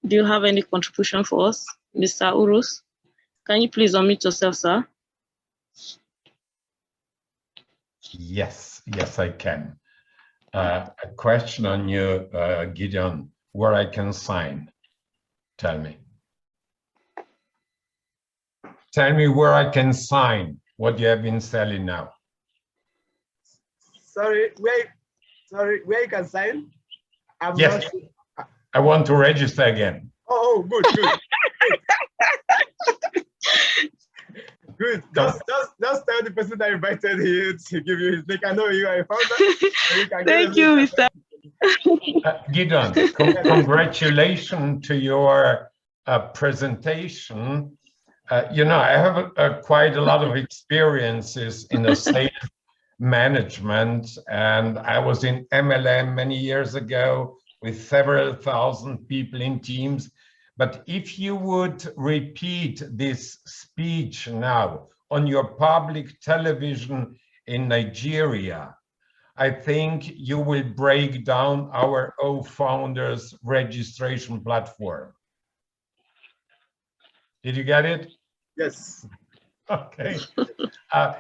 Do you have any contribution for us, Mr. Urus? Can you please unmute yourself, sir? Yes, I can. A question on you, Gideon, where I can sign. Tell me. Tell me where I can sign what you have been selling now. Sorry, where you can sign? Yes, I want to register again. Oh, good. Good. Just tell the person that invited you to give you his link. I know you are a founder. Thank you, Mr. Gideon, congratulations to your presentation. You know, I have quite a lot of experiences in the sales management, and I was in MLM many years ago with several thousand people in teams. But if you would repeat this speech now on your public television in Nigeria, I think you will break down our founders registration platform. Did you get it? Yes. Okay.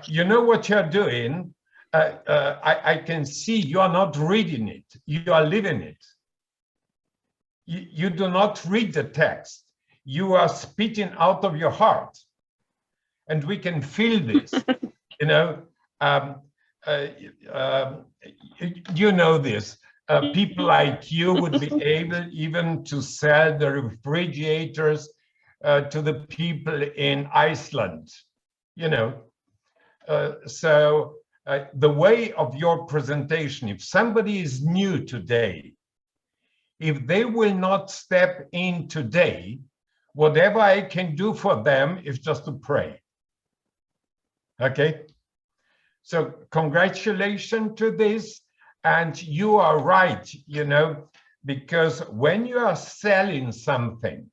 You know what you're doing? I can see you are not reading it. You are living it. You do not read the text. You are spitting out of your heart. And we can feel this, you know. You know this. People like you would be able even to sell the refrigerators to the people in Iceland, you know. So the way of your presentation, if somebody is new today, if they will not step in today, whatever I can do for them is just to pray. Okay? So congratulations to this. And you are right, you know, because when you are selling something,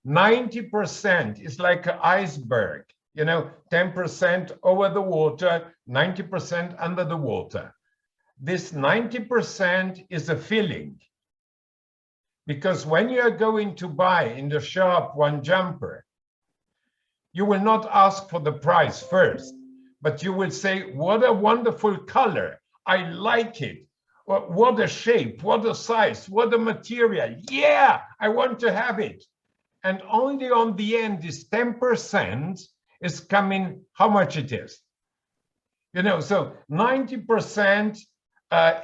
90% is like an iceberg, you know, 10% over the water, 90% under the water. This 90% is a feeling. Because when you are going to buy in the shop one jumper, you will not ask for the price first, but you will say, what a wonderful color. I like it. What a shape, what a size, what a material. Yeah, I want to have it. And only on the end, this 10% is coming how much it is. You know, so 90%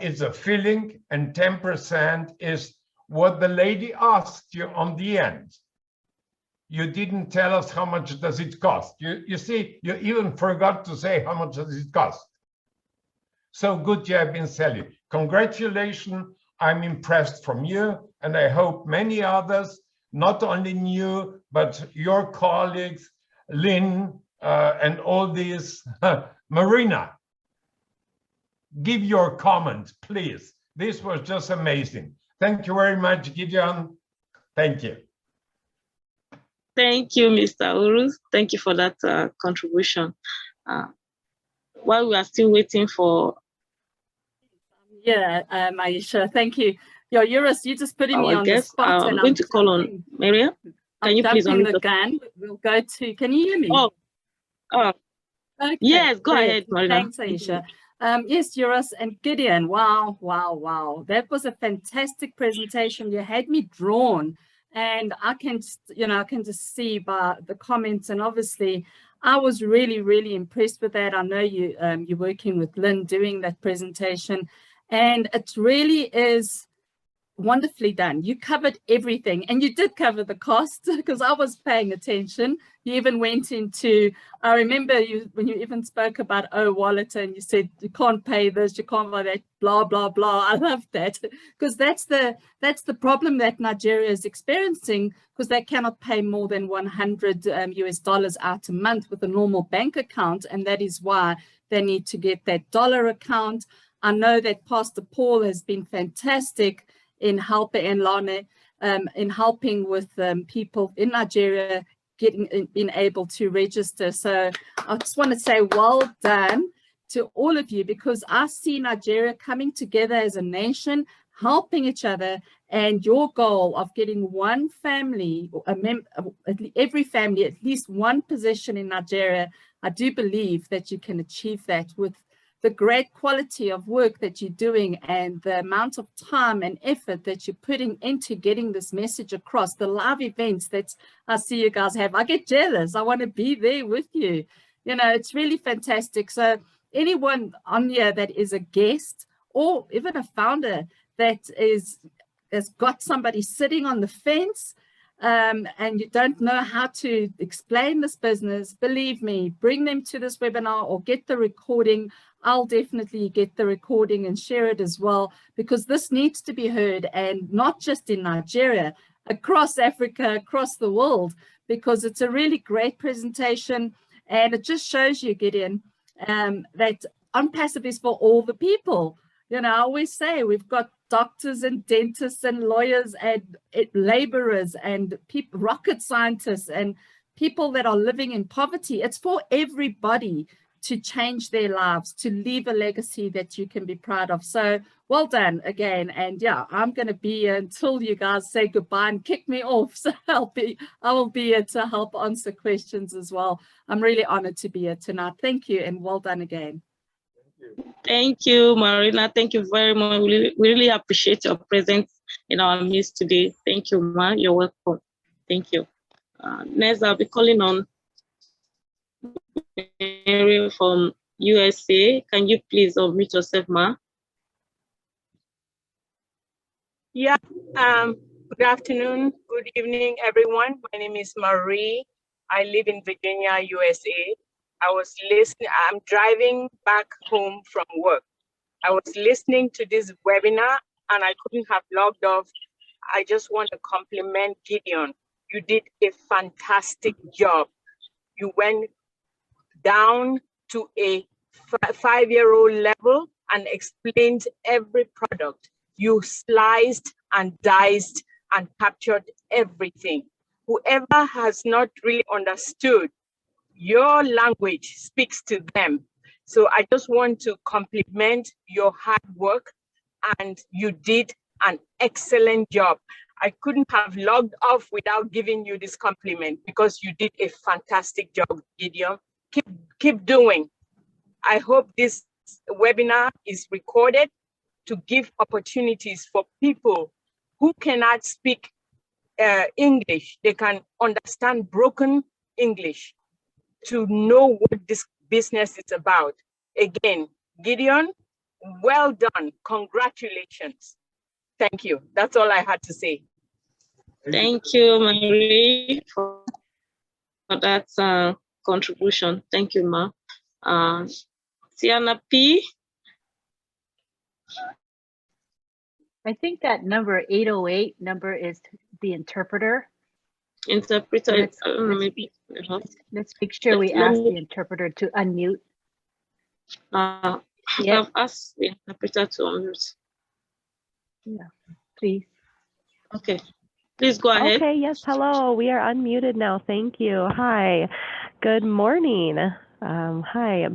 is a feeling and 10% is what the lady asked you on the end. You didn't tell us how much does it cost. You see, you even forgot to say how much does it cost. So good you have been selling. Congratulations. I'm impressed from you. And I hope many others, not only you, but your colleagues, Lynn, and all these, Marina, give your comment, please. This was just amazing. Thank you very much, Gideon. Thank you. Thank you, Mr. Urus. Thank you for that contribution. While we are still waiting for... Yeah, Aisha, thank you. Yo, Urus, you just putting me on the spot. I'm going to call on Maria. Can you please unmute the gun? We'll go to, can you hear me? Okay, yes, go ahead, Marina. Thanks, Aisha. Yes, Urus and Gideon. Wow. That was a fantastic presentation. You had me drawn, and I can, you know, I can just see by the comments, and obviously I was really impressed with that. I know you you're working with Lynn doing that presentation, and it really is wonderfully done. You covered everything, and you did cover the cost because I was paying attention. You even went into, I remember you when you even spoke about wallet, and you said you can't pay this, you can't buy that, blah blah blah. I love that because that's the problem that Nigeria is experiencing, because they cannot pay more than $100 US out a month with a normal bank account, and that is why they need to get that dollar account. I know that Pastor Paul has been fantastic in helping, and Lana, in helping with people in Nigeria being able to register. So I just want to say well done to all of you, because I see Nigeria coming together as a nation, helping each other, and your goal of getting one family, or every family, at least one position in Nigeria, I do believe that you can achieve that with the great quality of work that you're doing and the amount of time and effort that you're putting into getting this message across, the live events that I see you guys have. I get jealous. I want to be there with you. You know, it's really fantastic. So anyone on here that is a guest or even a founder that has got somebody sitting on the fence, and you don't know how to explain this business, believe me, bring them to this webinar or get the recording. I'll definitely get the recording and share it as well, because this needs to be heard, and not just in Nigeria, across Africa, across the world, because it's a really great presentation. And it just shows you, Gideon, that Onpassive is for all the people. You know, I always say we've got doctors and dentists and lawyers and laborers and people, rocket scientists and people that are living in poverty. It's for everybody to change their lives, to leave a legacy that you can be proud of. So well done again. And yeah, I'm going to be here until you guys say goodbye and kick me off. So I will be here to help answer questions as well. I'm really honored to be here tonight. Thank you, and well done again. Thank you, Marina. Thank you very much. We really appreciate your presence in our midst today. Thank you, Ma. You're welcome. Thank you. Next, I'll be calling on Mary from USA. Can you please unmute yourself, Ma? Yeah. Good afternoon. Good evening, everyone. My name is Marie. I live in Virginia, USA. I was listening. I'm driving back home from work. I was listening to this webinar and I couldn't have logged off. I just want to compliment Gideon. You did a fantastic job. You went down to a 5-year-old level and explained every product. You sliced and diced and captured everything. Whoever has not really understood, your language speaks to them. So I just want to compliment your hard work, and you did an excellent job. I couldn't have logged off without giving you this compliment, because you did a fantastic job, Gideon. Keep doing. I hope this webinar is recorded to give opportunities for people who cannot speak English. They can understand broken English to know what this business is about. Again, Gideon, well done. Congratulations. Thank you. That's all I had to say. Thank you, Marie, for that contribution. Thank you, Ma. Tiana P. I think that number 808 number is the interpreter. Interpreter. Let's make sure we ask the interpreter to unmute. I've asked the interpreter to unmute. Yeah, please. Okay, please go ahead. Okay, yes, hello. We are unmuted now. Thank you. Hi, good morning. Hi,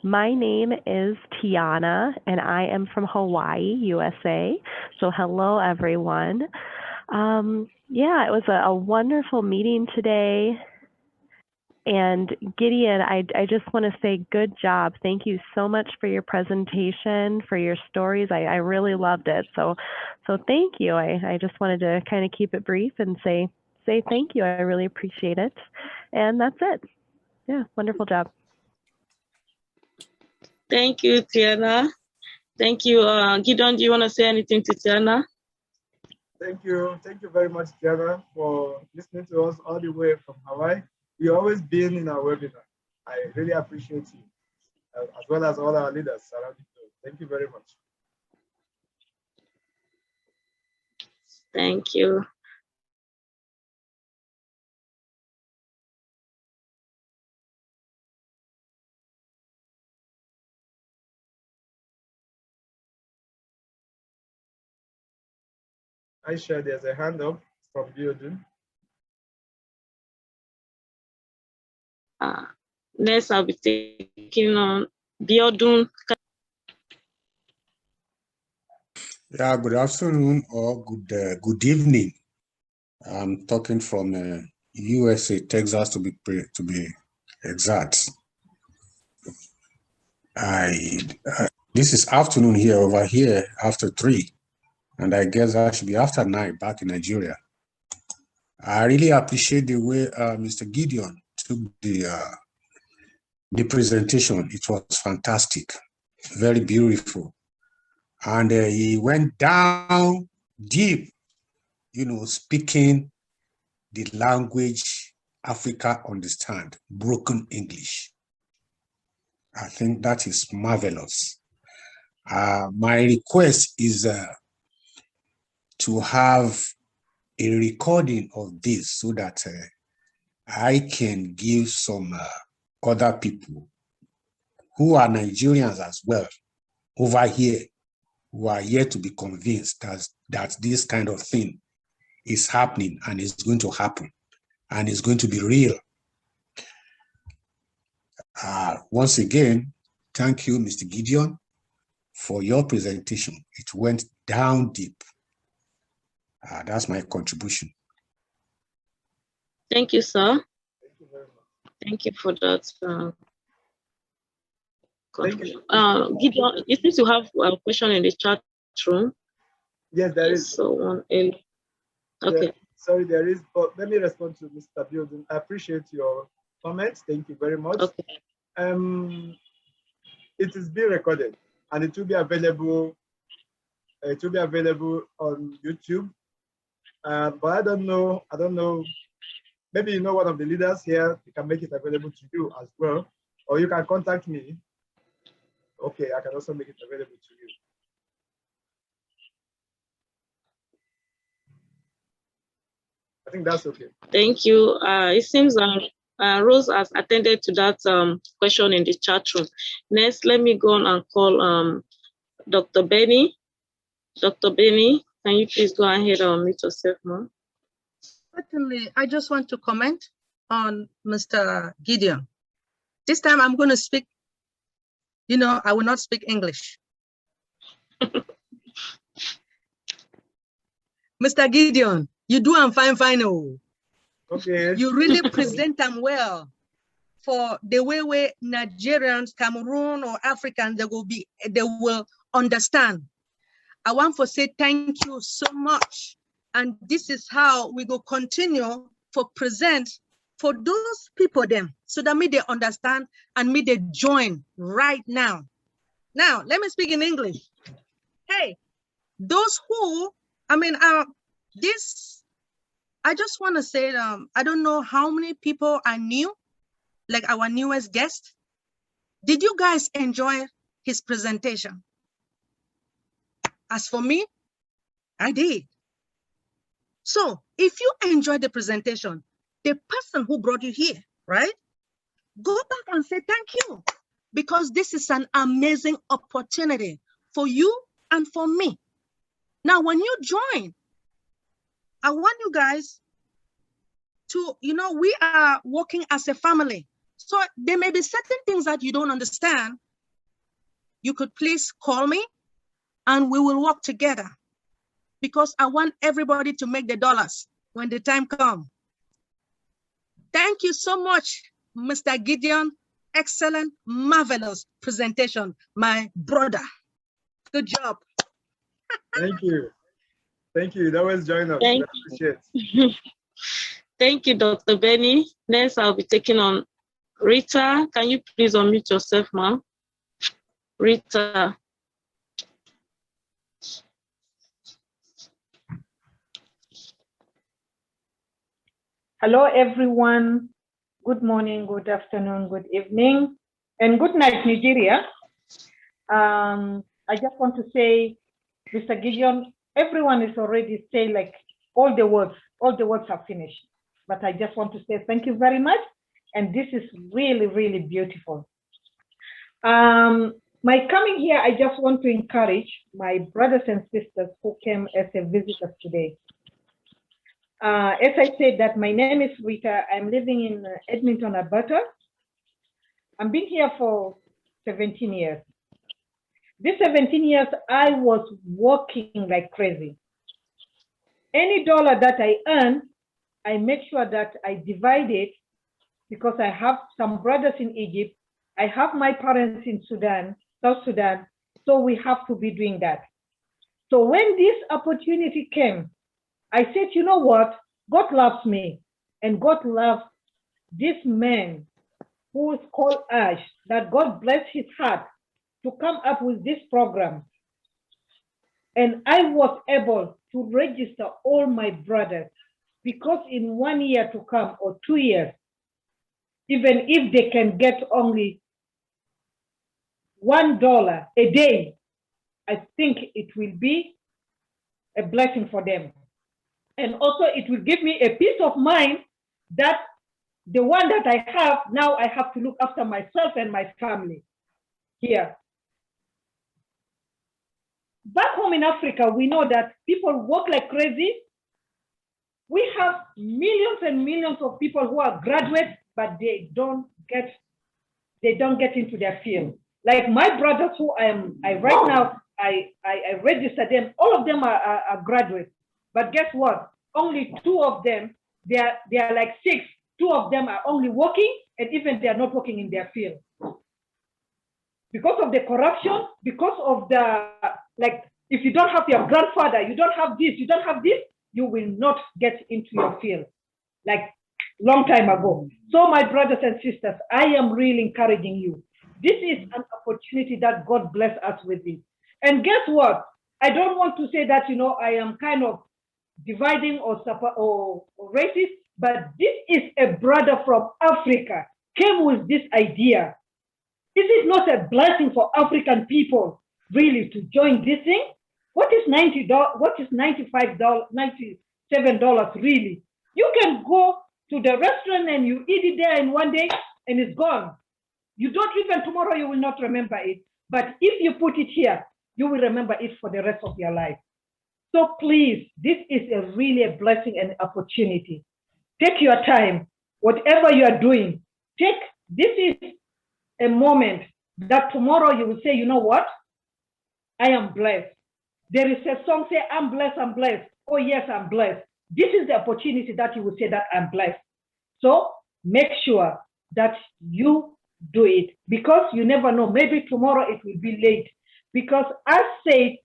my name is Tiana, and I am from Hawaii, USA. So hello, everyone. Yeah, it was a wonderful meeting today. And Gideon, I just want to say good job. Thank you so much for your presentation, for your stories. I really loved it. So thank you. I just wanted to kind of keep it brief and say thank you. I really appreciate it. And that's it. Yeah, wonderful job. Thank you, Tiana. Thank you. Gideon, do you want to say anything to Tiana? Thank you. Thank you very much, Tiana, for listening to us all the way from Hawaii. You've always been in our webinar. I really appreciate you, as well as all our leaders surrounding you. Thank you very much. Thank you. Aisha, there's a hand up from Biodun. Next, I'll be taking on Biodun. Yeah, good afternoon or good evening. I'm talking from USA, Texas, to be exact. This is afternoon here, over here after 3, and I guess that should be after 9 back in Nigeria. I really appreciate the way Mr. Gideon took the presentation. It was fantastic, very beautiful, and he went down deep, speaking the language Africa understand, broken English. I think that is marvelous. My request is to have a recording of this so that I can give some other people who are Nigerians as well over here, who are yet to be convinced that this kind of thing is happening and is going to happen and is going to be real. Once again, thank you, Mr. Gideon, for your presentation. It went down deep. That's my contribution. Thank you, sir. Thank you for that. Gideon, it seems you have a question in the chat room. Yes, there is. So, okay. Yeah, sorry, there is. But let me respond to Mr. Building. I appreciate your comments. Thank you very much. Okay. It is being recorded, and it will be available. It will be available on YouTube. But I don't know. Maybe you know one of the leaders here. We can make it available to you as well, or you can contact me. Okay, I can also make it available to you. I think that's okay. Thank you. It seems Rose has attended to that question in the chat room. Next, let me go on and call Dr. Benny. Dr. Benny, can you please go ahead and mute yourself, ma'am? Certainly, I just want to comment on Mr. Gideon. This time I'm going to speak, I will not speak English. Mr. Gideon, you do and fine. Oh. Okay. You really present them well for the way Nigerians, Cameroon, or Africans, they will understand. I want to say thank you so much. And this is how we go continue for present for those people them, so that me they understand and me they join right now. Now, let me speak in English. Hey, those who, I just want to say, I don't know how many people are new, like our newest guest. Did you guys enjoy his presentation? As for me, I did. So if you enjoyed the presentation, the person who brought you here, right? Go back and say thank you, because this is an amazing opportunity for you and for me. Now, when you join, I want you guys to, we are working as a family. So there may be certain things that you don't understand. You could please call me and we will work together, because I want everybody to make the dollars when the time comes. Thank you so much, Mr. Gideon. Excellent, marvelous presentation, my brother. Good job. Thank you. Thank you. That was join us. Thank you. Thank you, Dr. Benny. Next, I'll be taking on Rita. Can you please unmute yourself, ma'am? Rita. Hello, everyone. Good morning, good afternoon, good evening, and good night, Nigeria. I just want to say, Mr. Gideon, everyone is already saying like all the words are finished. But I just want to say thank you very much. And this is really, really beautiful. My coming here, I just want to encourage my brothers and sisters who came as a visitors today. As I said that my name is Rita. I'm living in Edmonton, Alberta. I've been here for 17 years. These 17 years, I was working like crazy. Any dollar that I earn, I make sure that I divide it, because I have some brothers in Egypt. I have my parents in Sudan, South Sudan. So we have to be doing that. So when this opportunity came, I said, you know what? God loves me, and God loves this man who is called Ash, that God bless his heart to come up with this program. And I was able to register all my brothers, because in 1 year to come or 2 years, even if they can get only $1 a day, I think it will be a blessing for them. And also it will give me a peace of mind that the one that I have, now I have to look after myself and my family here. Back home in Africa, we know that people work like crazy. We have millions and millions of people who are graduates, but they don't get into their field. Like my brothers who right now, I register them, all of them are graduates. But guess what? Only 2 of them, they are like 6. 2 of them are only working, and even they are not working in their field. Because of the corruption, because of the, like, if you don't have your grandfather, you don't have this, you don't have this, you will not get into your field, like long time ago. So my brothers and sisters, I am really encouraging you. This is an opportunity that God bless us with it. And guess what? I don't want to say that, you know, I am kind of dividing or racist, but this is a brother from Africa came with this idea. This is not a blessing for African people really to join this thing. What is $90? What is $95, $97 really? You can go to the restaurant and you eat it there in 1 day and it's gone. You don't even, tomorrow you will not remember it. But if you put it here, you will remember it for the rest of your life. So please, this is really a blessing and opportunity. Take your time, whatever you are doing, this is a moment that tomorrow you will say, you know what? I am blessed. There is a song say, I'm blessed, I'm blessed. Oh yes, I'm blessed. This is the opportunity that you will say that I'm blessed. So make sure that you do it, because you never know, maybe tomorrow it will be late. Because I say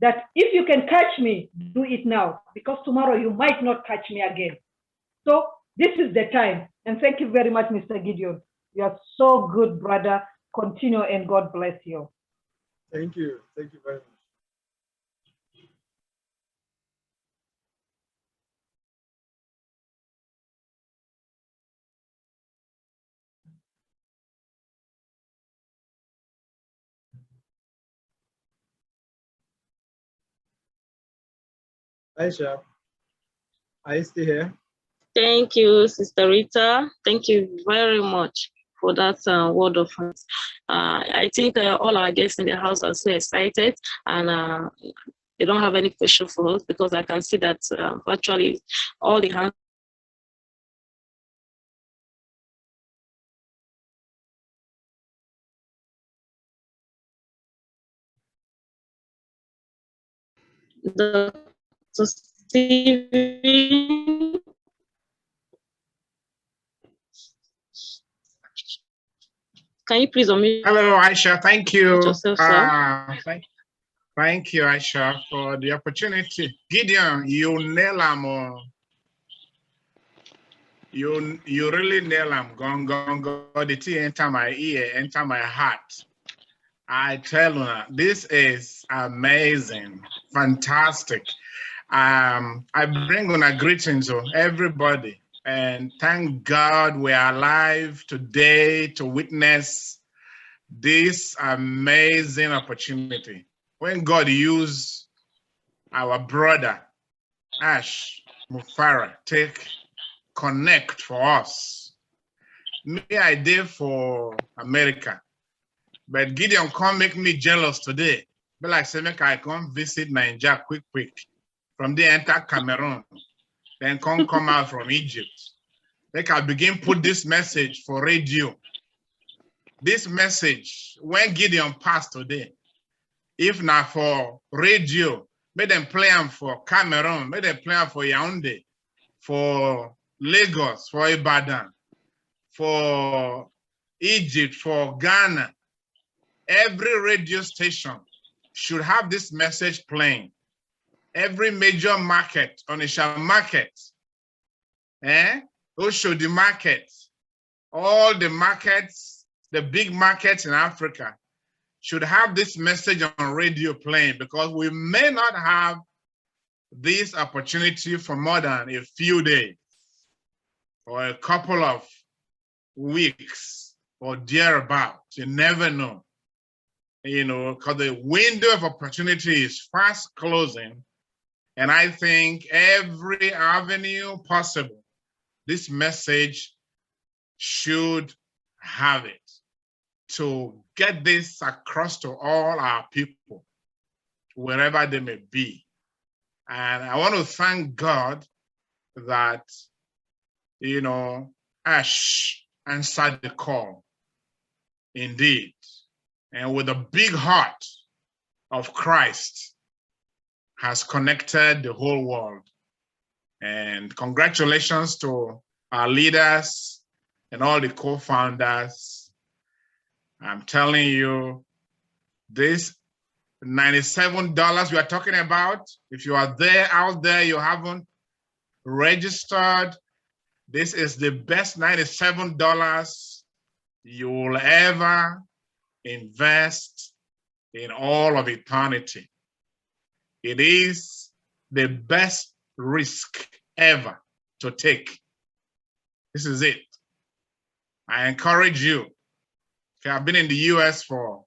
that if you can catch me, do it now, because tomorrow you might not catch me again. So this is the time. And thank you very much, Mr. Gideon. You are so good, brother. Continue, and God bless you. Thank you. Thank you very much. Aisha, are you still here? Thank you, Sister Rita. Thank you very much for that word of thanks. I think all our guests in the house are so excited, and they don't have any question for us, because I can see that virtually all the hands. Dr. Stephen. Can you please unmute? Hello, Aisha. Thank you. Yourself, Thank you, Aisha, for the opportunity. Gideon, you nail them. You really nail them. Go. The tea enter my ear, enter my heart. I tell you, this is amazing, fantastic. I bring on a greeting to everybody, and thank God we are alive today to witness this amazing opportunity. When God used our brother Ash Mufara take connect for us. Me, I did for America, but Gideon can't make me jealous today. But like say, make I come visit Naija quick. From there enter Cameroon, then come out from Egypt. Like I begin put this message for radio. This message, when Gideon passed today, If not for radio, make them play them for Cameroon, make them play them for Yaoundé, for Lagos, for Ibadan, for Egypt, for Ghana. Every radio station should have this message playing. Every major market, Onitsha market, Oshodi market, all the markets, the big markets in Africa should have this message on radio playing, because we may not have this opportunity for more than a few days or a couple of weeks or thereabout. You never know, you know, because the window of opportunity is fast closing. And I think every avenue possible, this message should have it to get this across to all our people, wherever they may be. And I want to thank God that, you know, Ash answered the call, indeed. And with a big heart of Christ, has connected the whole world. And congratulations to our leaders and all the co-founders. I'm telling you, this $97 we are talking about, if you are there out there, you haven't registered, this is the best $97 you will ever invest in all of eternity. It is the best risk ever to take. This is it. I encourage you. I've been in the US for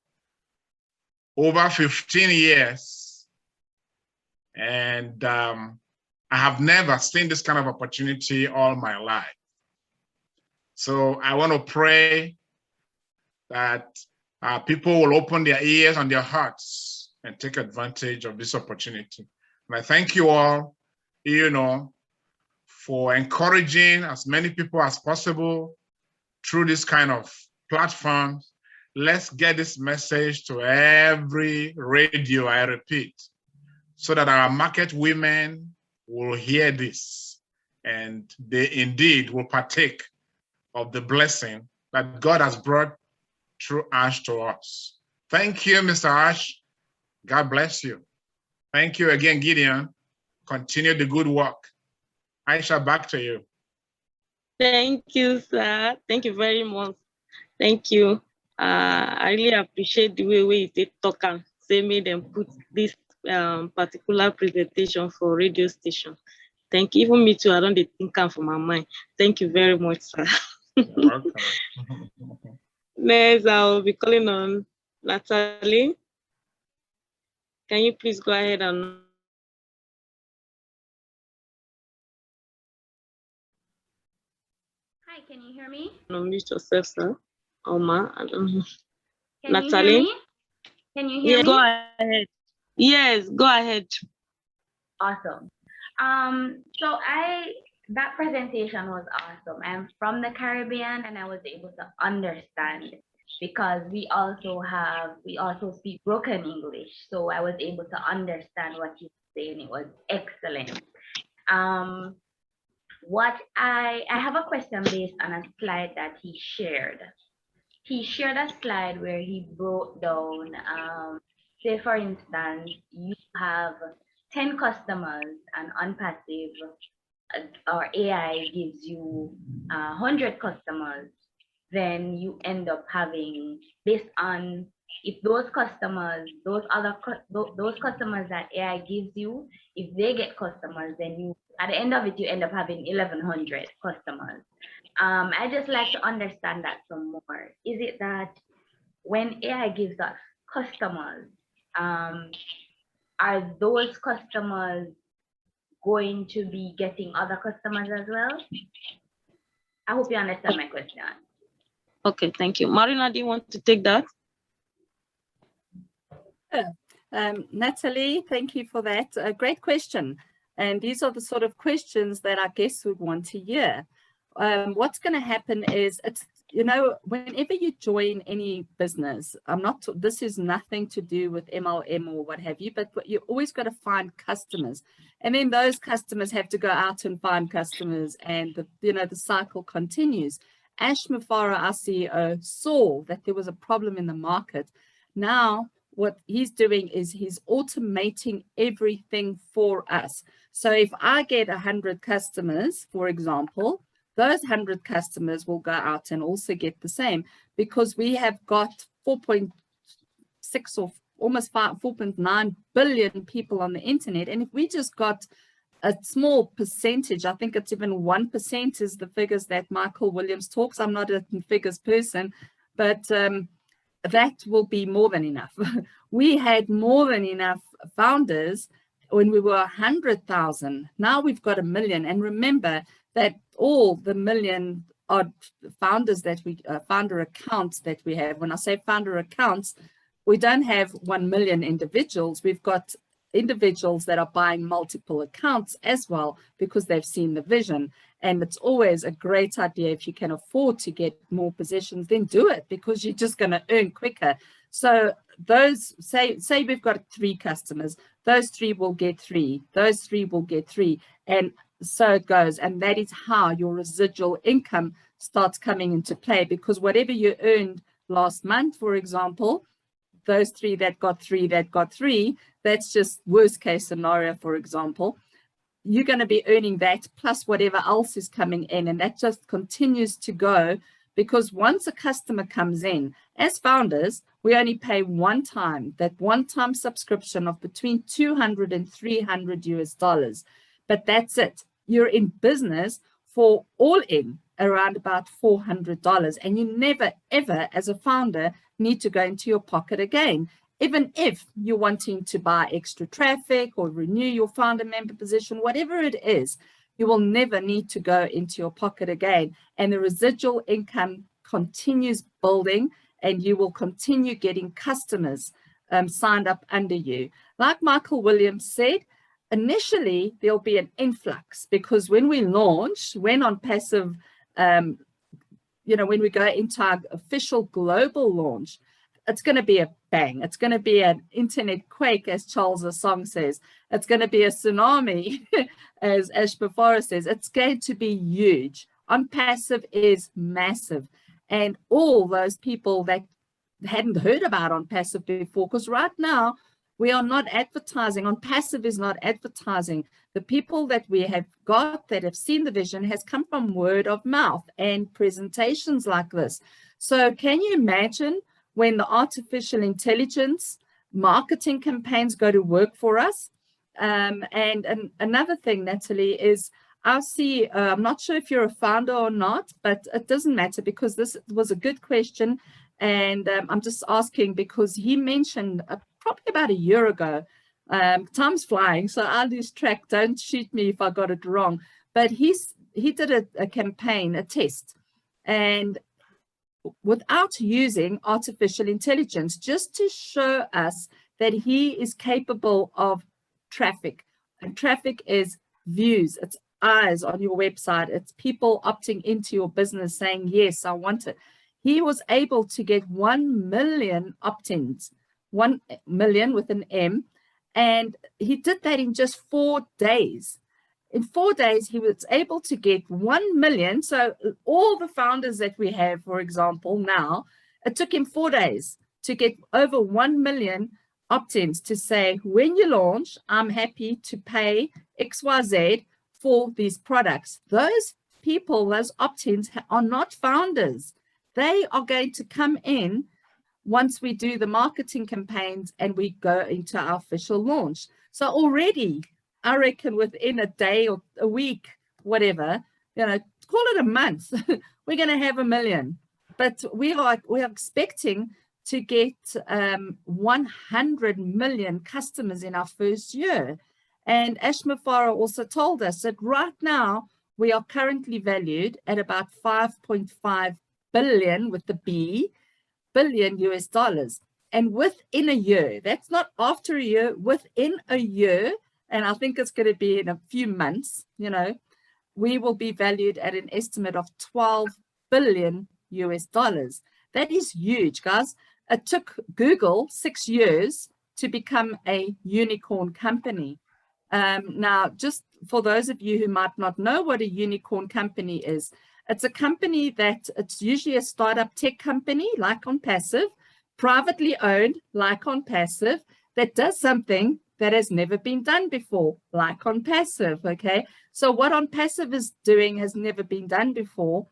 over 15 years, and I have never seen this kind of opportunity all my life. So I want to pray that people will open their ears and their hearts and take advantage of this opportunity. And I thank you all, you know, for encouraging as many people as possible through this kind of platforms. Let's get this message to every radio, I repeat, so that our market women will hear this and they indeed will partake of the blessing that God has brought through Ash to us. Thank you, Mr. Ash. God bless you. Thank you again, Gideon. Continue the good work. Aisha, back to you. Thank you, sir. Thank you very much. Thank you. I really appreciate the way we talk and say made them put this particular presentation for radio station. Thank you. Even me too, I don't think from my mind. Thank you very much, sir. You're welcome. Next, I'll be calling on Natalie. Can you please go ahead and Hi, can you hear me? unmute yourself, sir? Oma, I don't know. Can Natalie? you hear me? Can you hear me? Go ahead. Yes, go ahead. Awesome. So that presentation was awesome. I'm from the Caribbean and I was able to understand because we also speak broken English. So I was able to understand what you were saying. It was excellent. What I have a question based on a slide that he shared. He shared a slide where he broke down, say for instance, you have 10 customers and Onpassive or AI gives you 100 customers, then you end up having, based on if those customers, those customers that AI gives you, if they get customers, then you, at the end of it, you end up having 1,100 customers. I just like to understand that some more. Is it that when AI gives us customers, are those customers going to be getting other customers as well? I hope you understand my question. Okay, thank you. Marina, do you want to take that? Natalie, thank you for that. A great question. And these are the sort of questions that our guests would want to hear. What's going to happen is you know, whenever you join any business, this is nothing to do with MLM or what have you, but you always got to find customers. And then those customers have to go out and find customers, and the cycle continues. Ash Mufara, our CEO, saw that there was a problem in the market. Now, what he's doing is he's automating everything for us. So if I get 100 customers, for example, those 100 customers will go out and also get the same, because we have got 4.6 or almost 4.9 billion people on the internet. And if we just got a small percentage, I think it's even 1% is the figures that Michael Williams talks. I'm not a figures person, but that will be more than enough. We had more than enough founders when we were 100,000. Now we've got 1 million. And remember that all the million odd founders that founder accounts that we have, when I say founder accounts, we don't have 1 million individuals. We've got individuals that are buying multiple accounts as well, because they've seen the vision. And it's always a great idea, if you can afford to get more positions, then do it, because you're just going to earn quicker. So those, say we've got 3 customers, those 3 will get 3, those 3 will get 3, and so it goes. And that is how your residual income starts coming into play, because whatever you earned last month, for example, those 3 that got 3, that's just worst case scenario, for example. You're going to be earning that plus whatever else is coming in, and that just continues to go, because once a customer comes in, as founders, we only pay one time, that one-time subscription of between $200 and $300 US. But that's it. You're in business for all in around about $400, and you never ever as a founder need to go into your pocket again. Even if you're wanting to buy extra traffic or renew your founder member position, whatever it is, you will never need to go into your pocket again. And the residual income continues building, and you will continue getting customers signed up under you. Like Michael Williams said, initially there'll be an influx, because when we launch, when Onpassive, when we go into our official global launch, it's going to be a bang. It's going to be an internet quake, as Charles' song says. It's going to be a tsunami, as Ash Mufara says. It's going to be huge. Onpassive is massive. And all those people that hadn't heard about Onpassive before, because right now we are not advertising. Onpassive is not advertising. The people that we have got that have seen the vision has come from word of mouth and presentations like this. So can you imagine when the artificial intelligence marketing campaigns go to work for us? And another thing, Natalie, is our CEO, I'm not sure if you're a founder or not, but it doesn't matter, because this was a good question. And I'm just asking because he mentioned probably about a year ago, time's flying, so I lose track. Don't shoot me if I got it wrong. But he did a campaign, a test, and without using artificial intelligence, just to show us that he is capable of traffic. And traffic is views, it's eyes on your website, it's people opting into your business saying, yes, I want it. He was able to get 1 million opt-ins, 1 million with an M, and he did that in just 4 days. In 4 days, he was able to get 1 million. So all the founders that we have, for example, now, it took him 4 days to get over 1 million opt-ins to say, when you launch, I'm happy to pay XYZ for these products. Those people, those opt-ins are not founders. They are going to come in once we do the marketing campaigns and we go into our official launch. So already, I reckon within a day or a week, whatever, call it a month, we're going to have 1 million. But we are expecting to get 100 million customers in our first year. And Ash Mufara also told us that right now we are currently valued at about 5.5 billion with the B, billion US dollars. And within a year, that's not after a year, within a year, and I think it's going to be in a few months, we will be valued at an estimate of 12 billion US dollars. That is huge, guys. It took Google 6 years to become a unicorn company. Now, just for those of you who might not know what a unicorn company is, it's a company that it's usually a startup tech company like Onpassive, privately owned like Onpassive, that does something that has never been done before, like Onpassive, okay? So what Onpassive is doing has never been done before,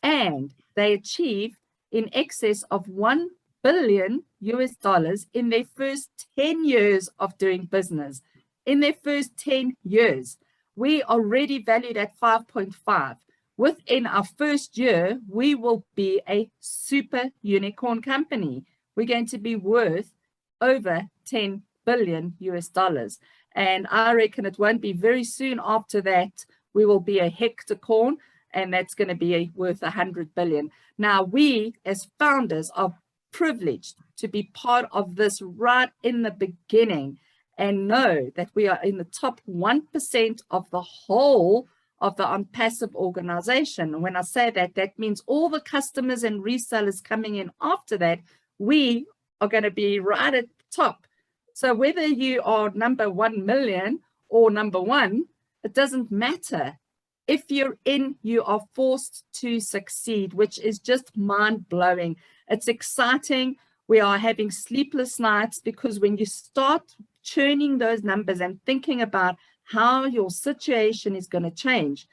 and they achieved in excess of $1 billion US dollars in their first 10 years of doing business. In their first 10 years, we already valued at 5.5. Within our first year, we will be a super unicorn company. We're going to be worth over 10 billion US dollars. And I reckon it won't be very soon after that, we will be a hectacorn, and that's going to be worth 100 billion. Now, we as founders are privileged to be part of this right in the beginning and know that we are in the top 1% of the whole of the Onpassive organization. When I say that, that means all the customers and resellers coming in after that, we are going to be right at the top. So whether you are number 1 million or number 1, it doesn't matter. If you're in, you are forced to succeed, which is just mind-blowing. It's exciting. We are having sleepless nights because when you start churning those numbers and thinking about how your situation is going to change,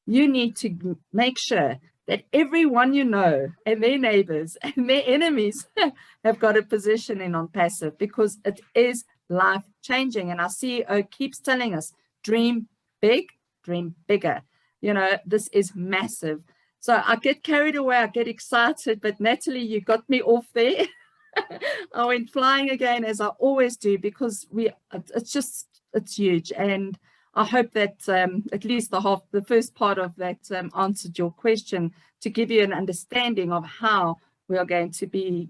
you need to make sure that everyone you know and their neighbors and their enemies have got a position in Onpassive, because it is life-changing. And our CEO keeps telling us, dream big, dream bigger. You know, this is massive. So I get carried away, I get excited, but Natalie, you got me off there. I went flying again, as I always do, because it's huge. And I hope that at least the first part of that answered your question, to give you an understanding of how we are going to be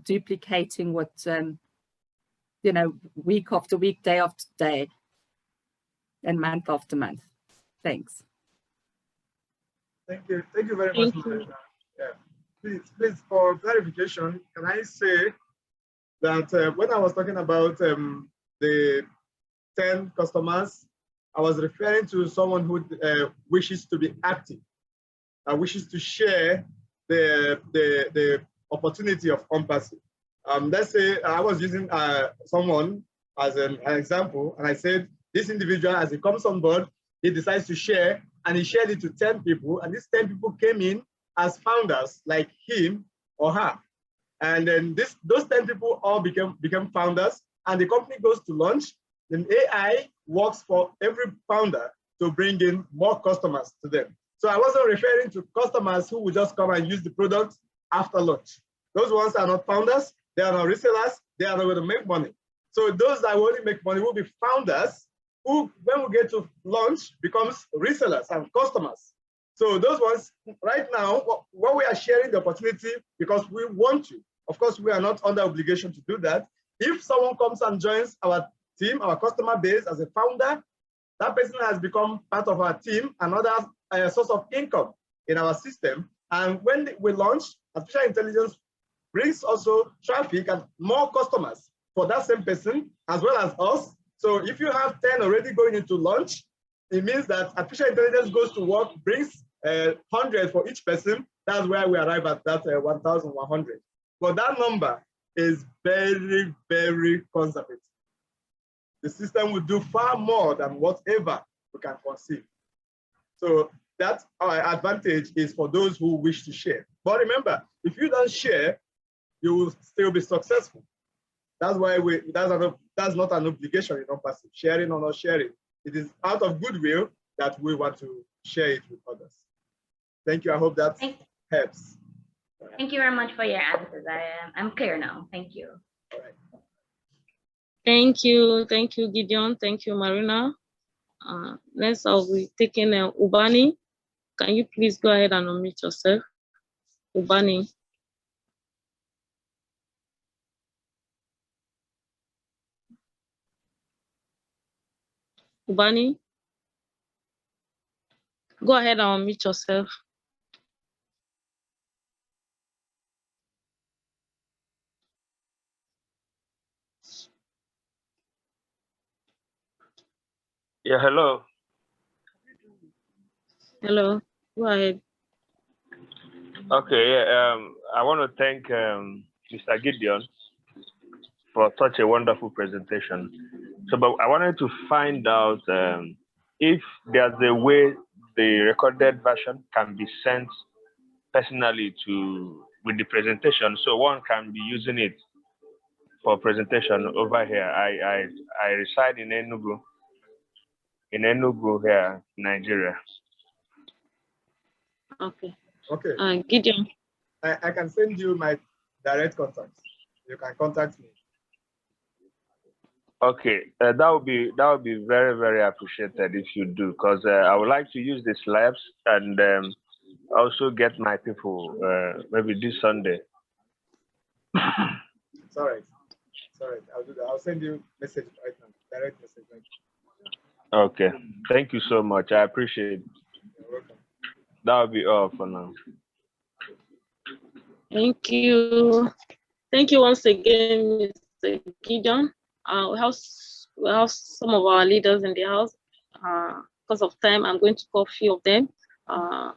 duplicating what, you know, week after week, day after day, and month after month. Thanks. Thank you very much, Marina. Yeah. Please, for clarification, can I say that when I was talking about the 10 customers, I was referring to someone who wishes to be active, wishes to share the opportunity of Onpassive. Let's say I was using someone as an example, and I said this individual, as he comes on board, he decides to share, and he shared it to 10 people, and these 10 people came in as founders like him or her. And then those 10 people all became founders, and the company goes to launch. Then AI works for every founder to bring in more customers to them. So I wasn't referring to customers who would just come and use the product after launch. Those ones are not founders, they are not resellers, they are not going to make money. So those that will only make money will be founders who, when we get to launch, becomes resellers and customers. So those ones, right now, what we are sharing the opportunity because we want to. Of course, we are not under obligation to do that. If someone comes and joins our team, our customer base as a founder, that person has become part of our team, another source of income in our system. And when we launch, artificial intelligence brings also traffic and more customers for that same person as well as us. So if you have 10 already going into launch, it means that artificial intelligence goes to work, brings 100 for each person. That's where we arrive at that 1,100. But that number is very, very conservative. The system will do far more than whatever we can conceive. So that our advantage is for those who wish to share. But remember, if you don't share, you will still be successful. That's why that's not an obligation in Onpassive, sharing or not sharing. It is out of goodwill that we want to share it with others. Thank you. I hope that helps. Thank you very much for your answers. I'm clear now. Thank you. All right. Thank you, Gideon. Thank you, Marina. Next, I'll be taking Ubani. Can you please go ahead and unmute yourself, Ubani? Ubani, go ahead and unmute yourself. Yeah, hello. Hello. Go ahead. Okay, yeah, I want to thank Mr. Gideon for such a wonderful presentation. So, but I wanted to find out if there's a way the recorded version can be sent personally with the presentation, so one can be using it for presentation over here. I reside in Enugu here, Nigeria. Okay. Okay. Gideon. I can send you my direct contact. You can contact me. Okay, that would be very, very appreciated if you do, because I would like to use the slides and also get my people maybe this Sunday. It's all right. It's all right. I'll do that. I'll send you message right now. Direct message right now. Okay, thank you so much. I appreciate it. You're welcome. That will be all for now. Thank you. Thank you once again, Mr. Gideon. We have some of our leaders in the house. Because of time, I'm going to call a few of them. I'll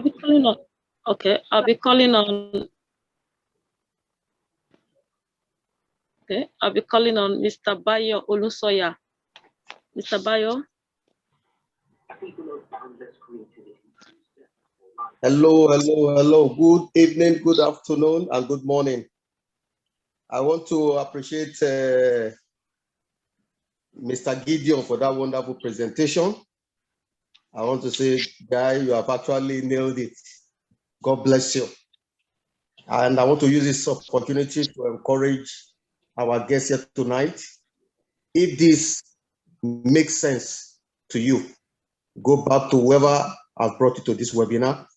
be calling on. Okay, I'll be calling on. Okay, I'll be calling on Mr. Bayo Olusoya. Mr. Bayo. Hello. Good evening, good afternoon, and good morning. I want to appreciate Mr. Gideon for that wonderful presentation. I want to say, Guy, you have actually nailed it. God bless you. And I want to use this opportunity to encourage our guests here tonight. If this makes sense to you, go back to whoever has brought you to this webinar,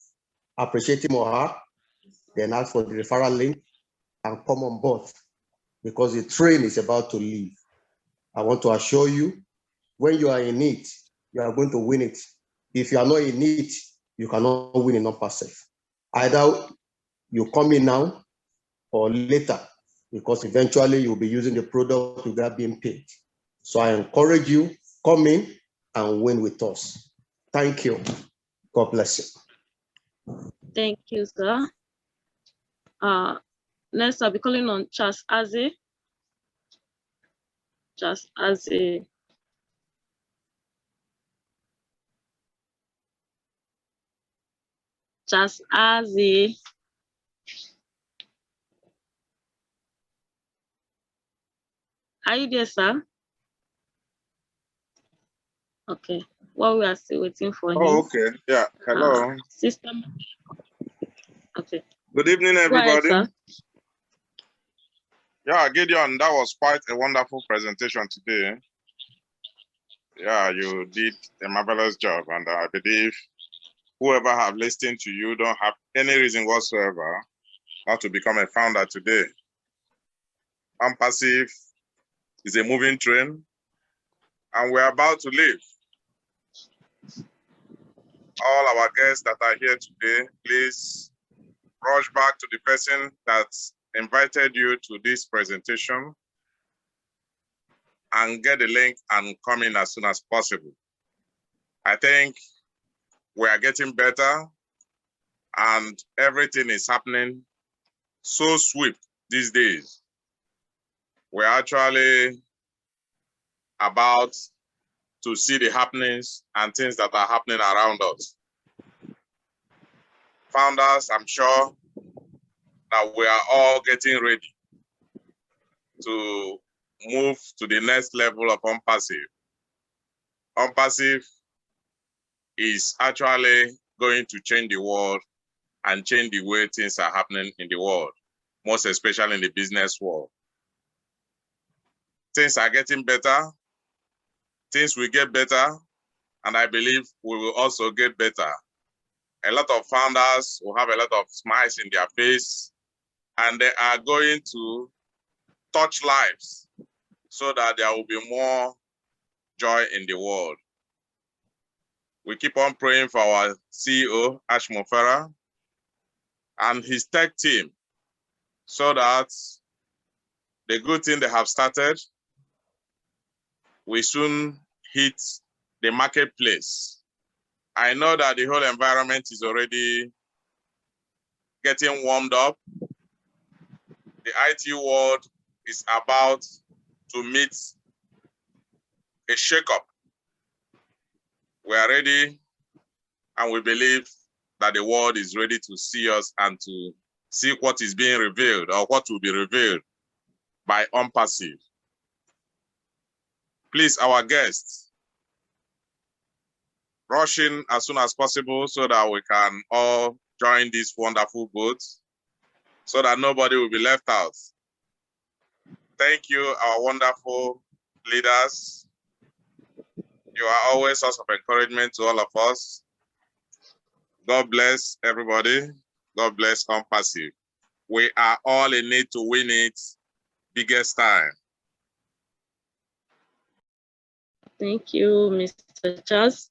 appreciate him or her, then ask for the referral link and come on board, because the train is about to leave. I want to assure you, when you are in it, you are going to win it. If you are not in it, you cannot win in Onpassive. Either you come in now or later, because eventually you'll be using the product without being paid. So I encourage you, come in and win with us. Thank you. God bless you. Thank you, sir. Next, I'll be calling on Charles Aze. Charles Aze. Charles Aze. Are you there, sir? Okay. While we are still waiting for him. Oh, okay. Yeah. Hello. System. Okay. Good evening, everybody. Go ahead, sir. Yeah, Gideon, that was quite a wonderful presentation today. Yeah, you did a marvelous job, and I believe whoever have listened to you don't have any reason whatsoever not to become a founder today. Onpassive is a moving train, and we're about to leave. All our guests that are here today, please rush back to the person that invited you to this presentation and get the link and come in as soon as possible. I think we are getting better and everything is happening so swift these days. We're actually about to see the happenings and things that are happening around us. Founders, I'm sure that we are all getting ready to move to the next level of Onpassive. Onpassive is actually going to change the world and change the way things are happening in the world, most especially in the business world. Things are getting better, things will get better, and I believe we will also get better. A lot of founders will have a lot of smiles in their face, and they are going to touch lives so that there will be more joy in the world. We keep on praying for our CEO, Ash Mofera, and his tech team, so that the good thing they have started we soon hit the marketplace. I know that the whole environment is already getting warmed up. The IT world is about to meet a shakeup. We are ready, and we believe that the world is ready to see us and to see what is being revealed or what will be revealed by Onpassive. Please, our guests, rush in as soon as possible so that we can all join this wonderful boat so that nobody will be left out. Thank you, our wonderful leaders. You are always a source of encouragement to all of us. God bless everybody. God bless Onpassive. We are all in it to win it biggest time. Thank you, Mr. Charles.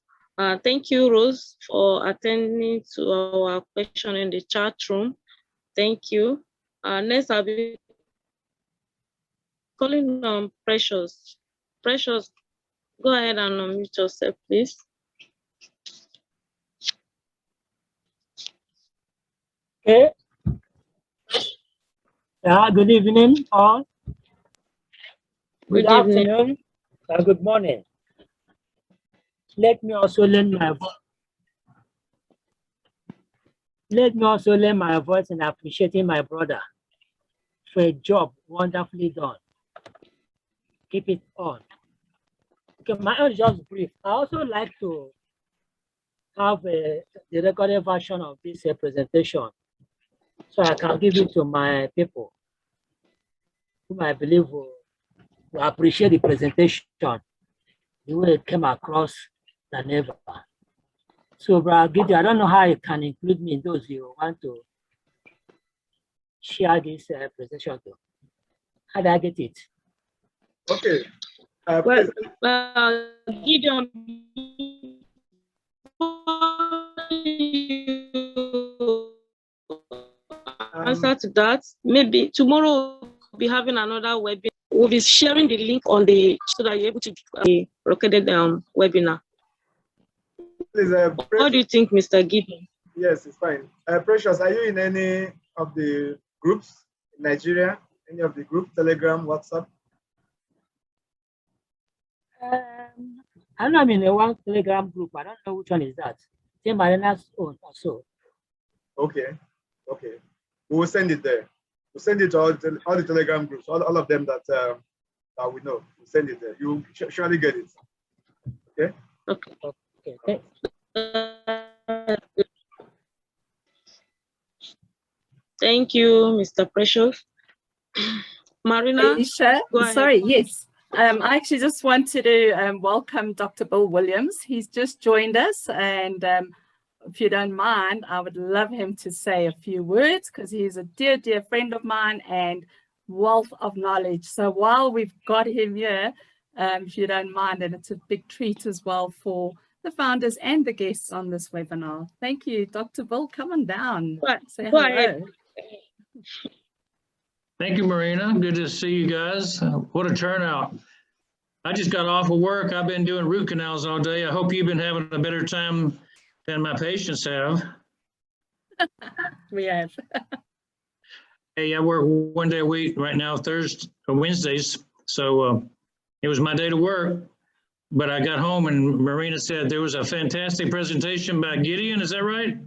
Thank you, Rose, for attending to our question in the chat room. Thank you. Next, I'll be calling on Precious. Precious, go ahead and unmute yourself, please. Okay. Yeah, good evening, all. Good afternoon, and good morning. Let me also lend my voice. Let me also lend my voice in appreciating my brother for a job wonderfully done. Keep it on. Okay, my own is just brief. I also like to have the recorded version of this presentation so I can give it to my people whom I believe will appreciate the presentation the way it came across than ever. So, Brother Gideon, I don't know how you can include me in those you want to share this presentation to. How do I get it? Okay. Gideon, answer to that. Maybe tomorrow we'll be having another webinar. We'll be sharing the link on the so that you're able to the recorded webinar. Please, what do you think, Mr. Gideon? Yes, it's fine. Precious, are you in any of the groups in Nigeria? Any of the group, Telegram, WhatsApp? I know I'm in a one Telegram group. I don't know which one is that. Same Marina's own also. Okay, okay. We will send it there. We'll send it to all the Telegram groups, all of them that we know. We'll send it there. You will surely get it. Okay? Okay. Thank you, Mr. Precious. Marina, Aisha, sorry, yes. I actually just wanted to welcome Dr. Bill Williams. He's just joined us, and if you don't mind, I would love him to say a few words because he's a dear, dear friend of mine and wealth of knowledge. So while we've got him here, if you don't mind, and it's a big treat as well for the founders and the guests on this webinar. Thank you, Dr. Bill. Come on down. Say hello. Thank you, Marina. Good to see you guys. What a turnout. I just got off of work. I've been doing root canals all day. I hope you've been having a better time than my patients have. We have. Hey, I work one day a week right now, Wednesdays. So it was my day to work. But I got home and Marina said there was a fantastic presentation by Gideon. Is that right?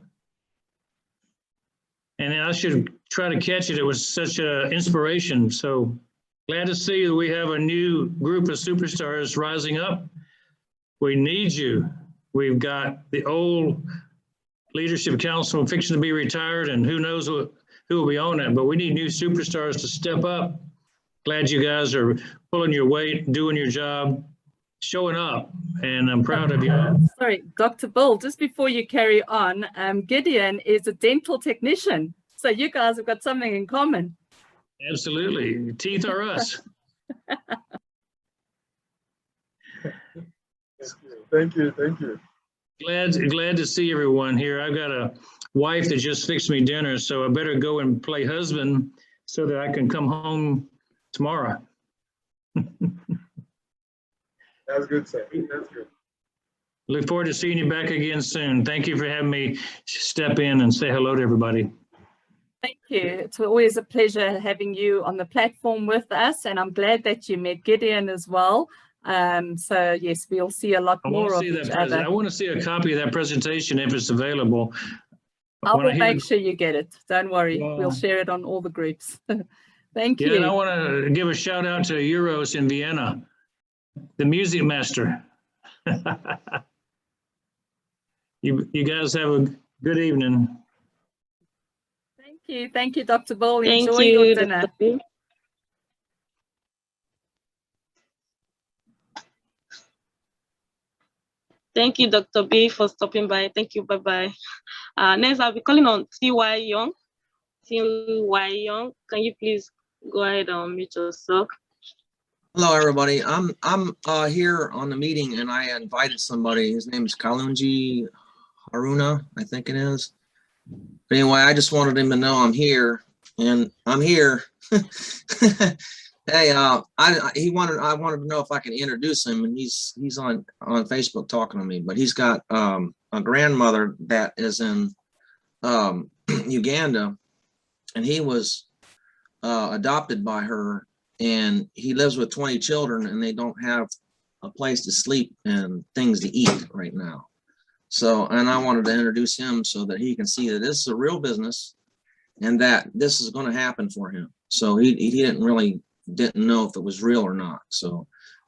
And I should try to catch it. It was such an inspiration. So glad to see that we have a new group of superstars rising up. We need you. We've got the old leadership council fixing to be retired, and who knows who will be on it. But we need new superstars to step up. Glad you guys are pulling your weight, doing your job, showing up, and I'm proud of you. Sorry, Dr. Bill, just before you carry on, Gideon is a dental technician. So you guys have got something in common. Absolutely. Teeth are us. Thank you. Thank you. Glad to see everyone here. I've got a wife that just fixed me dinner, so I better go and play husband so that I can come home tomorrow. That's good, sir. That's good. Look forward to seeing you back again soon. Thank you for having me step in and say hello to everybody. Thank you. It's always a pleasure having you on the platform with us, and I'm glad that you met Gideon as well. So yes, we'll see a lot more of each other. I want to see a copy of that presentation if it's available. I will make sure you get it. Don't worry. We'll share it on all the groups. Thank you. Yeah, and I want to give a shout out to Euros in Vienna, the music master. You guys have a good evening. Thank you, Dr. Bull. Thank Enjoy you, your dinner. Dr. B. Thank you, Dr. B, for stopping by. Thank you. Bye-bye. Next, I'll be calling on T.Y. Young. T.Y. Young, can you please go ahead and unmute yourself? Hello, everybody. I'm here on the meeting, and I invited somebody. His name is Kalunji Haruna, I think it is. But anyway, I just wanted him to know I'm here, and I'm here. Hey, I wanted to know if I can introduce him, and he's on Facebook talking to me. But he's got a grandmother that is in Uganda, and he was adopted by her, and he lives with 20 children, and they don't have a place to sleep and things to eat right now. So, and I wanted to introduce him so that he can see that this is a real business and that this is going to happen for him. So he didn't know if it was real or not. So,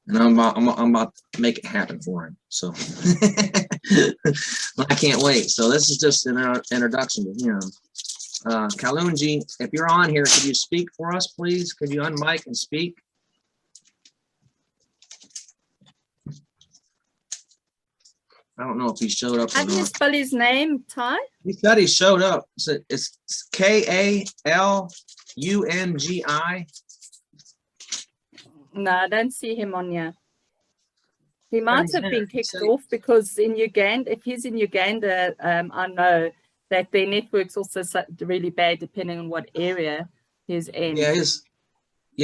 and I'm about to make it happen for him. So I can't wait. So this is just an introduction to him. Kalunji, if you're on here, could you speak for us, please? Could you unmic and speak? I don't know if he showed up. How do you spell his name, Ty? He said he showed up. So it's Kalungi. No, I don't see him on here. He might have been kicked off because in Uganda, if he's in Uganda, I know that their network's also really bad depending on what area he's in. Yeah,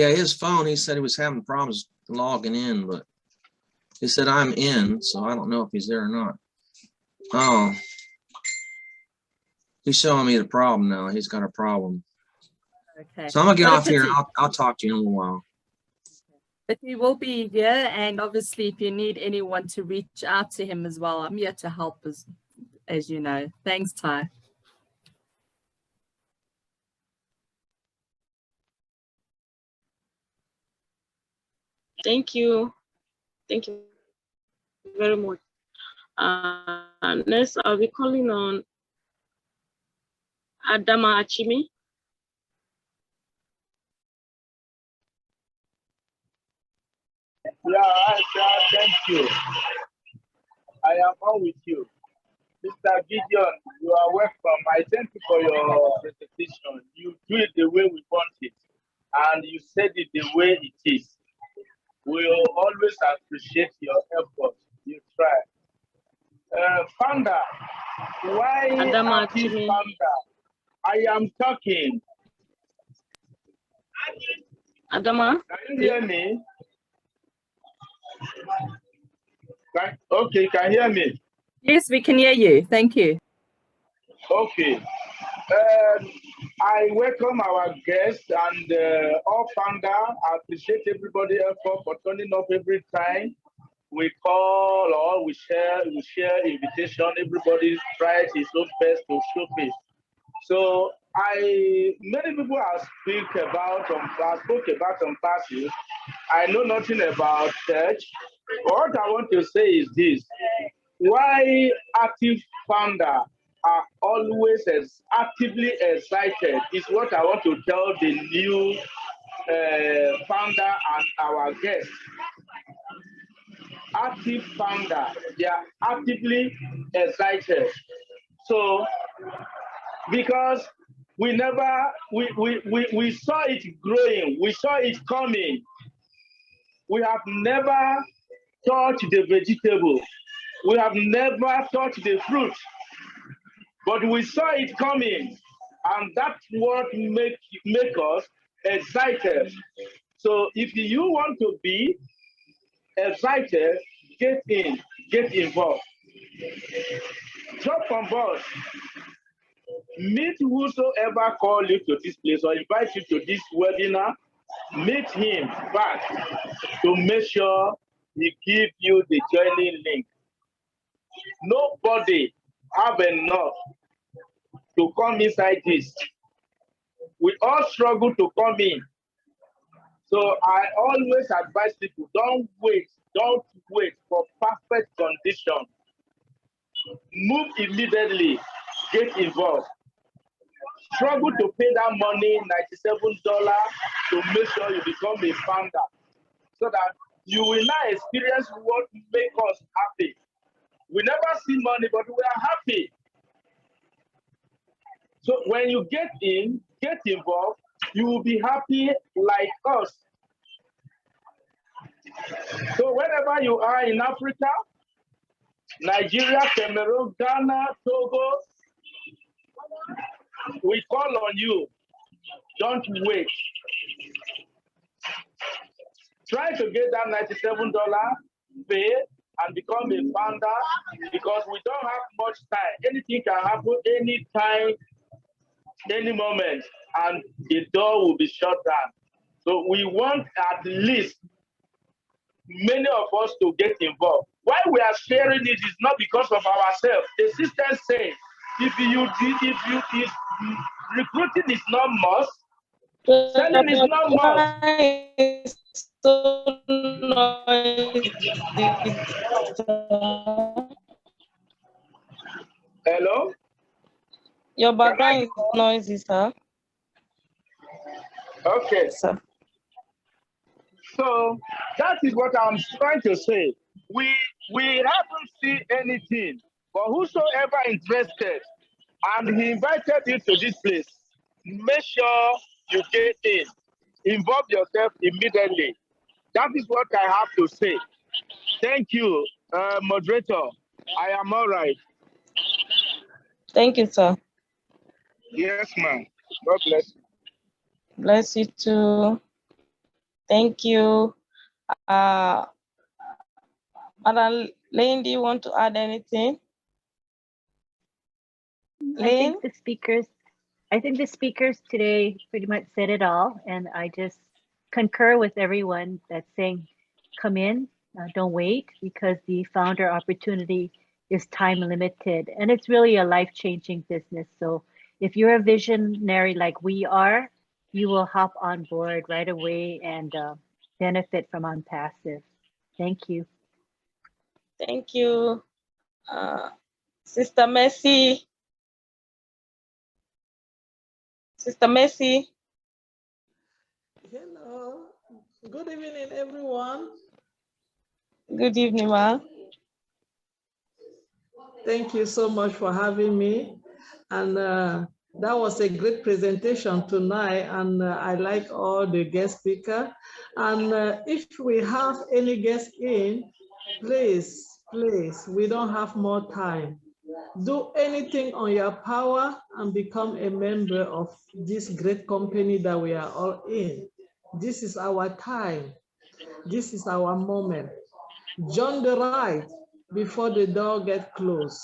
his phone, he said he was having problems logging in, but he said I'm in, so I don't know if he's there or not. Oh, he's showing me the problem now. He's got a problem. Okay. So I'm gonna get off here and I'll talk to you in a little while. But he will be here, and obviously if you need anyone to reach out to him as well, I'm here to help as you know. Thanks, Ty. Thank you. Thank you very much. Next, I'll be calling on Adama Achimi. Yeah, thank you. I am on with you. Mr. Gideon, you are welcome. I thank you for your presentation. You do it the way we want it, and you said it the way it is. We'll always appreciate your effort. You try. Founder, why happy founder? I am talking. Adama? Can you hear me? Okay, can you hear me? Yes, we can hear you. Thank you. Okay. I welcome our guests and all founder. I appreciate everybody's effort for turning up every time we call or we share invitation. Everybody tries his own best to show face. So many people have spoke about Onpassive. I know nothing about church. What I want to say is this: why active founder are always actively excited is what I want to tell the new founder and our guests. Active founder, they are actively excited. So, because we saw it growing, we saw it coming. We have never touched the vegetable. We have never touched the fruit. But we saw it coming, and that's what make us excited. So if you want to be excited, get in, get involved. Jump on board. Meet whosoever call you to this place or invite you to this webinar. Meet him back to make sure he give you the joining link. Nobody have enough to come inside this. We all struggle to come in. So I always advise people, don't wait for perfect condition. Move immediately, get involved. Struggle to pay that money, $97, to make sure you become a founder, so that you will not experience what makes us happy. We never see money, but we are happy. So when you get in, get involved, you will be happy like us. So wherever you are in Africa, Nigeria, Cameroon, Ghana, Togo, we call on you. Don't wait. Try to get that $97 pay and become a founder, because we don't have much time. Anything can happen anytime, any moment, and the door will be shut down. So we want at least many of us to get involved. Why we are sharing it is not because of ourselves. The system says if recruiting is not must, selling is not must. Hello? Your background is noisy, sir. Okay. Sir. So that is what I'm trying to say. We haven't seen anything, but whosoever interested, and he invited you to this place, make sure you get in. Involve yourself immediately. That is what I have to say. Thank you, moderator. I am all right. Thank you, sir. Yes, ma'am. God bless you. Bless you too. Thank you. Madam Lane, do you want to add anything? I think the speakers today pretty much said it all, and I just concur with everyone that's saying, come in, don't wait, because the founder opportunity is time limited, and it's really a life-changing business. So if you're a visionary like we are, you will hop on board right away and benefit from Onpassive. Thank you. Thank you. Sister Mercy. Sister Mercy. Hello. Good evening, everyone. Good evening, ma. Thank you so much for having me. And that was a great presentation tonight. And I like all the guest speakers. And if we have any guests in, please, we don't have more time. Do anything on your power and become a member of this great company that we are all in. This is our time. This is our moment. Join the ride before the door gets closed.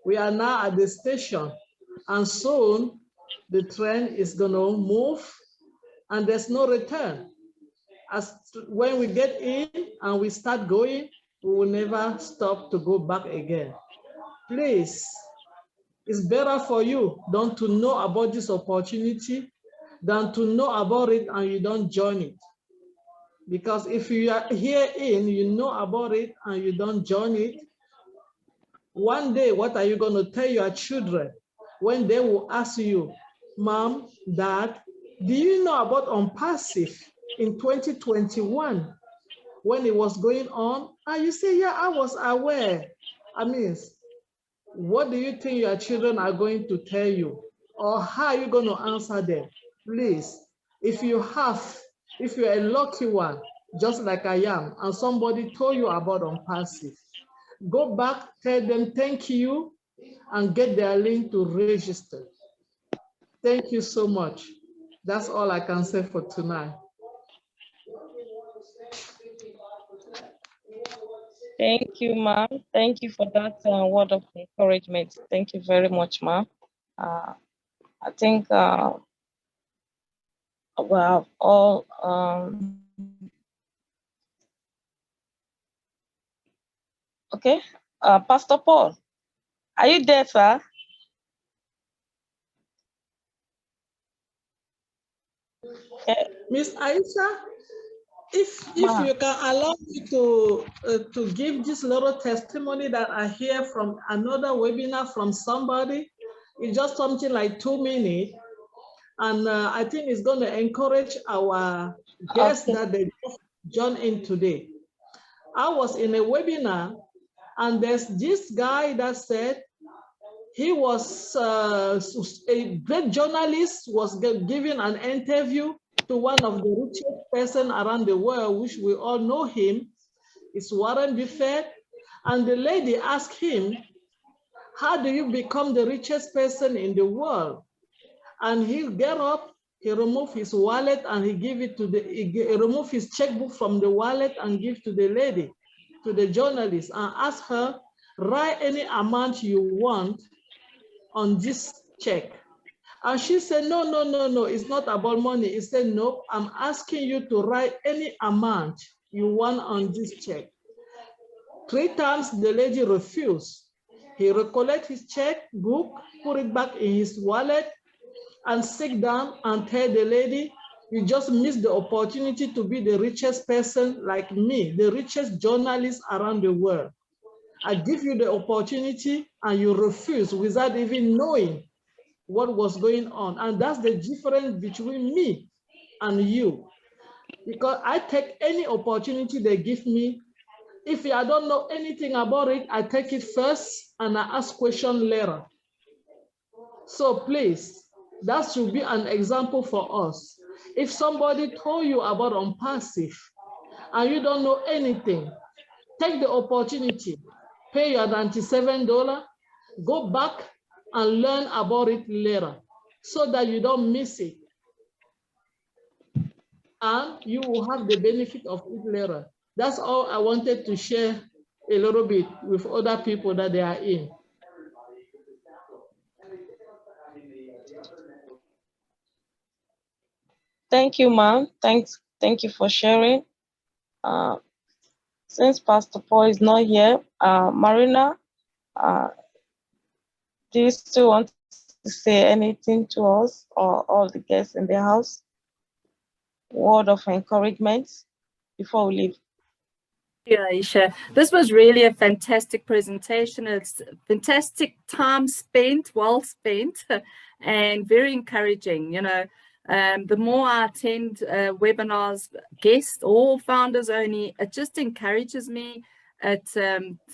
We are now at the station, and soon the train is going to move and there's no return. As when we get in and we start going, we will never stop to go back again. Please, it's better for you don't to know about this opportunity than to know about it and you don't join it. Because if you are here in, you know about it and you don't join it, one day, what are you going to tell your children when they will ask you, Mom, Dad, do you know about Onpassive in 2021 when it was going on? And you say, yeah, I was aware. I mean, what do you think your children are going to tell you? Or how are you going to answer them? Please, if you're a lucky one, just like I am, and somebody told you about Onpassive, go back, tell them thank you, and get their link to register. Thank you so much. That's all I can say for tonight. Thank you, ma'am. Thank you for that word of encouragement. Thank you very much, ma'am. I think we have all. Okay, Pastor Paul, are you there, sir? Okay. Miss Aisha, if you can allow me to give this little testimony that I hear from another webinar from somebody, it's just something like 2 minutes, and I think it's going to encourage our guests that they just joined in today. I was in a webinar, and there's this guy that said he was a great journalist, was giving an interview to one of the richest person around the world, which we all know him, is Warren Buffett. And the lady asked him, how do you become the richest person in the world? And he get up, he removed his wallet and he give it to he removed his checkbook from the wallet and give to the lady, to the journalist, and ask her, write any amount you want on this check. And she said, no, no, no, no, it's not about money. He said, no, I'm asking you to write any amount you want on this check. 3 times the lady refused. He recollected his checkbook, put it back in his wallet, and sit down and tell the lady, you just missed the opportunity to be the richest person like me, the richest journalist around the world. I give you the opportunity and you refuse without even knowing what was going on. And that's the difference between me and you. Because I take any opportunity they give me. If I don't know anything about it, I take it first and I ask questions later. So please, that should be an example for us. If somebody told you about Onpassive and you don't know anything, take the opportunity, pay your $97, go back and learn about it later so that you don't miss it. And you will have the benefit of it later. That's all I wanted to share a little bit with other people that they are in. Thank you, ma'am. Thank you for sharing. Since Pastor Paul is not here, Marina, do you still want to say anything to us or all the guests in the house? Word of encouragement before we leave. Yeah, Aisha, this was really a fantastic presentation. It's fantastic time spent, well spent, and very encouraging. You know, the more I attend webinars, guests or founders only, it just encourages me. It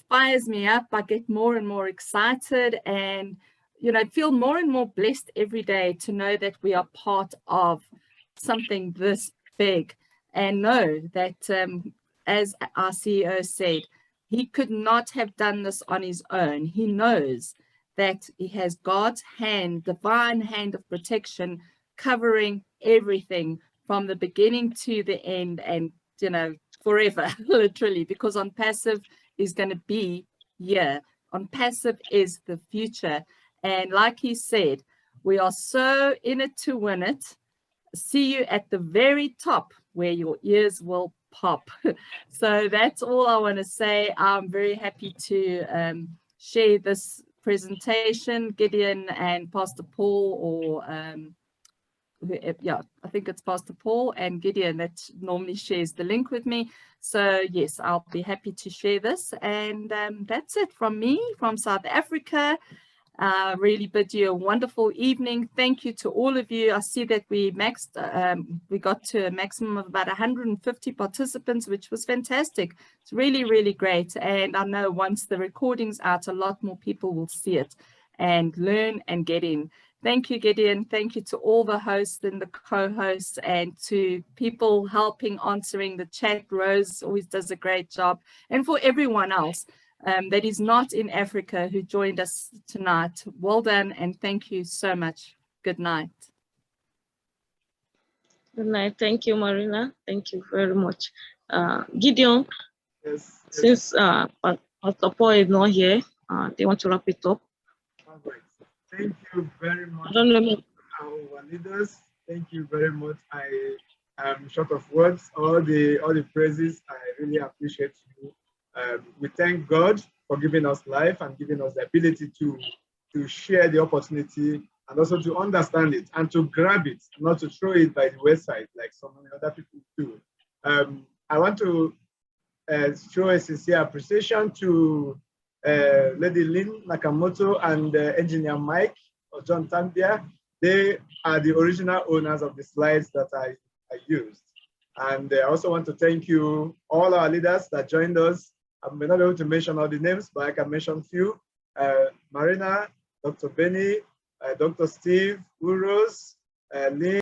fires me up. I get more and more excited, and you know, feel more and more blessed every day to know that we are part of something this big, and know that. As our CEO said, he could not have done this on his own. He knows that he has God's hand, divine hand of protection, covering everything from the beginning to the end, and you know, forever, literally, because Onpassive is going to be here. Onpassive is the future. And like he said, we are so in it to win it. See you at the very top where your ears will pop. So that's all I want to say. I'm very happy to share this presentation. Gideon and Pastor Paul, or yeah, I think it's Pastor Paul and Gideon that normally shares the link with me. So yes, I'll be happy to share this. And that's it from me from South Africa. Really bid you a wonderful evening. Thank you to all of you. I see that we got to a maximum of about 150 participants, which was fantastic. It's really, really great. And I know once the recording's out, a lot more people will see it and learn and get in. Thank you, Gideon. Thank you to all the hosts and the co-hosts, and to people helping answering the chat. Rose always does a great job. And for everyone else that is not in Africa who joined us tonight, well done, and thank you so much. Good night. Good night. Thank you, Marina. Thank you very much. Gideon, yes. Since Dr. Paul is not here. They want to wrap it up. All right. Thank you very much, I don't know. our leaders. Thank you very much. I am short of words. All the praises. I really appreciate you. We thank God for giving us life and giving us the ability to share the opportunity and also to understand it and to grab it, not to throw it by the wayside like so many other people do. I want to show a sincere appreciation to Lady Lynn Nakamoto and Engineer Mike or John Tambia. They are the original owners of the slides that I used. And I also want to thank you, all our leaders that joined us. I may not be able to mention all the names, but I can mention few. Marina, Dr. Benny, Dr. Steve, Uros, Lynn,